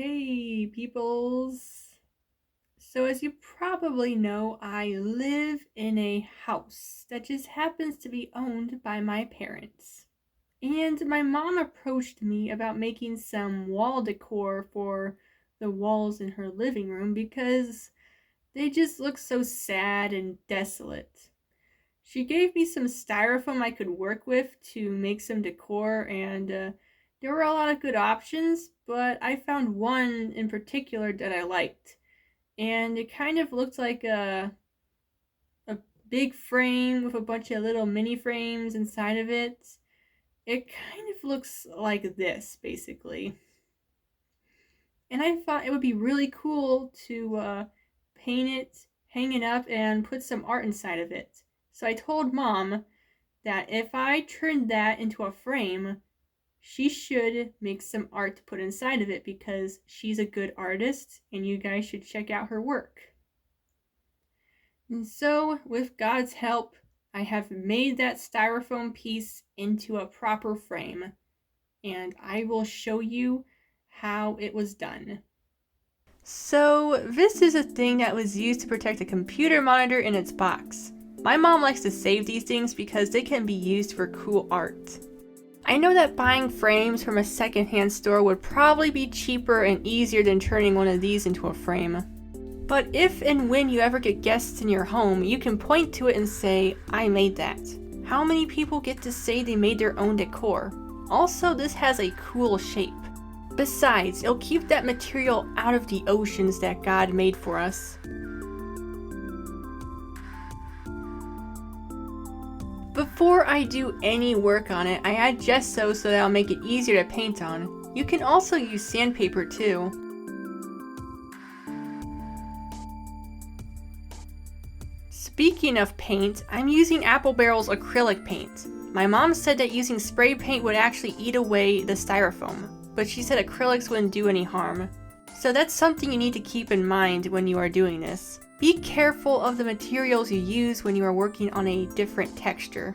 Hey, peoples. So, as you probably know, I live in a house that just happens to be owned by my parents. And my mom approached me about making some wall decor for the walls in her living room because they just look so sad and desolate. She gave me some styrofoam I could work with to make some decor, and there were a lot of good options, but I found one in particular that I liked. And it kind of looked like a big frame with a bunch of little mini frames inside of it. It kind of looks like this, basically. And I thought it would be really cool to paint it, hang it up, and put some art inside of it. So I told Mom that if I turned that into a frame, she should make some art to put inside of it because she's a good artist and you guys should check out her work. And so, with God's help, I have made that styrofoam piece into a proper frame, and I will show you how it was done. So, this is a thing that was used to protect a computer monitor in its box. My mom likes to save these things because they can be used for cool art. I know that buying frames from a secondhand store would probably be cheaper and easier than turning one of these into a frame. But if and when you ever get guests in your home, you can point to it and say, I made that. How many people get to say they made their own decor? Also, this has a cool shape. Besides, it'll keep that material out of the oceans that God made for us. Before I do any work on it, I add gesso so that I'll make it easier to paint on. You can also use sandpaper too. Speaking of paint, I'm using Apple Barrel's acrylic paint. My mom said that using spray paint would actually eat away the styrofoam, but she said acrylics wouldn't do any harm. So that's something you need to keep in mind when you are doing this. Be careful of the materials you use when you are working on a different texture.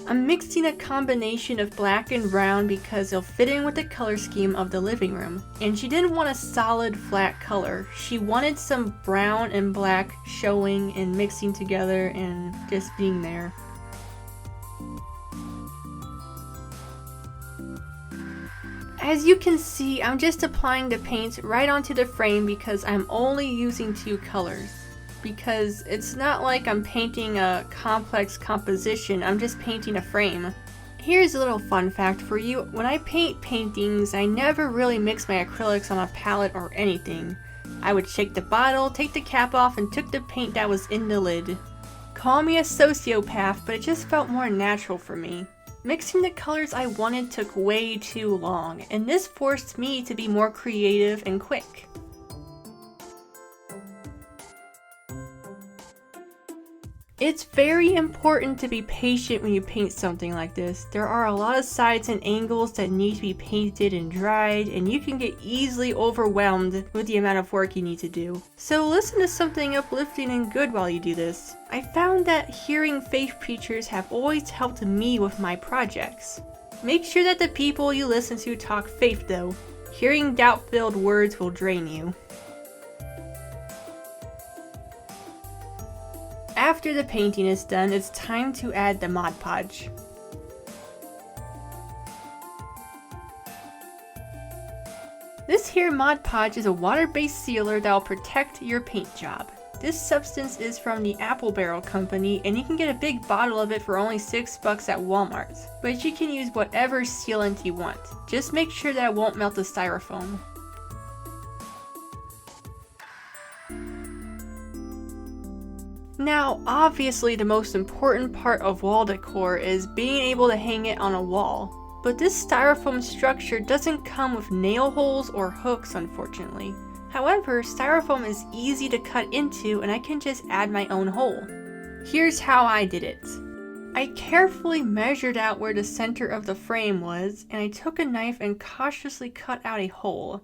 I'm mixing a combination of black and brown because it'll fit in with the color scheme of the living room. And she didn't want a solid flat color. She wanted some brown and black showing and mixing together and just being there. As you can see, I'm just applying the paint right onto the frame because I'm only using two colors. Because it's not like I'm painting a complex composition, I'm just painting a frame. Here's a little fun fact for you. When I paint paintings, I never really mix my acrylics on a palette or anything. I would shake the bottle, take the cap off, and took the paint that was in the lid. Call me a sociopath, but it just felt more natural for me. Mixing the colors I wanted took way too long, and this forced me to be more creative and quick. It's very important to be patient when you paint something like this. There are a lot of sides and angles that need to be painted and dried, and you can get easily overwhelmed with the amount of work you need to do. So listen to something uplifting and good while you do this. I found that hearing faith preachers have always helped me with my projects. Make sure that the people you listen to talk faith though. Hearing doubt-filled words will drain you. After the painting is done, it's time to add the Mod Podge. This here Mod Podge is a water-based sealer that will protect your paint job. This substance is from the Apple Barrel company, and you can get a big bottle of it for only $6 at Walmart. But you can use whatever sealant you want. Just make sure that it won't melt the styrofoam. Now, obviously the most important part of wall decor is being able to hang it on a wall. But this styrofoam structure doesn't come with nail holes or hooks, unfortunately. However, styrofoam is easy to cut into and I can just add my own hole. Here's how I did it. I carefully measured out where the center of the frame was, and I took a knife and cautiously cut out a hole.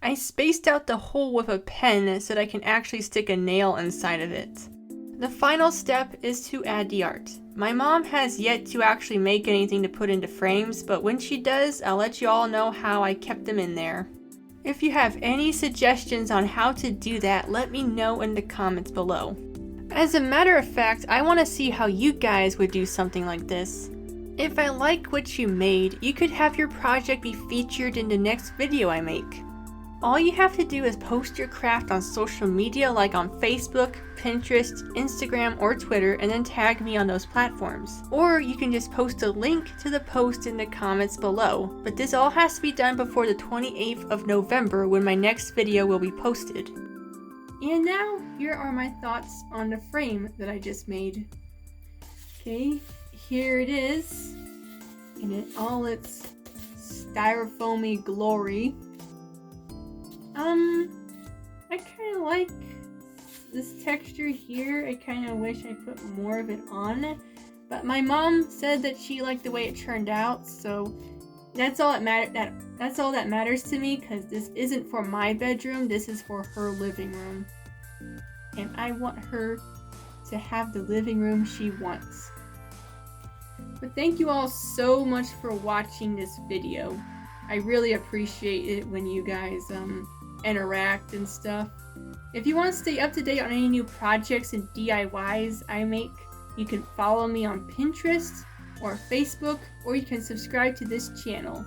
I spaced out the hole with a pen so that I can actually stick a nail inside of it. The final step is to add the art. My mom has yet to actually make anything to put into frames, but when she does, I'll let you all know how I kept them in there. If you have any suggestions on how to do that, let me know in the comments below. As a matter of fact, I want to see how you guys would do something like this. If I like what you made, you could have your project be featured in the next video I make. All you have to do is post your craft on social media like on Facebook, Pinterest, Instagram, or Twitter, and then tag me on those platforms. Or you can just post a link to the post in the comments below, but this all has to be done before the 28th of November when my next video will be posted. And now, here are my thoughts on the frame that I just made. Okay, here it is, in all its styrofoamy glory. I kind of like this texture here. I kind of wish I put more of it on, but my mom said that she liked the way it turned out, so that's all that's all that matters to me, because this isn't for my bedroom, this is for her living room. And I want her to have the living room she wants. But thank you all so much for watching this video. I really appreciate it when you guys interact and stuff. If you want to stay up to date on any new projects and DIYs I make, you can follow me on Pinterest or Facebook, or you can subscribe to this channel.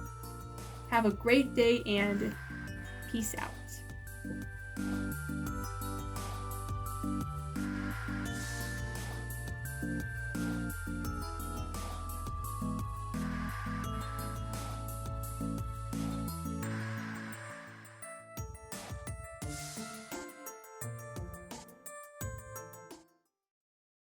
Have a great day and peace out.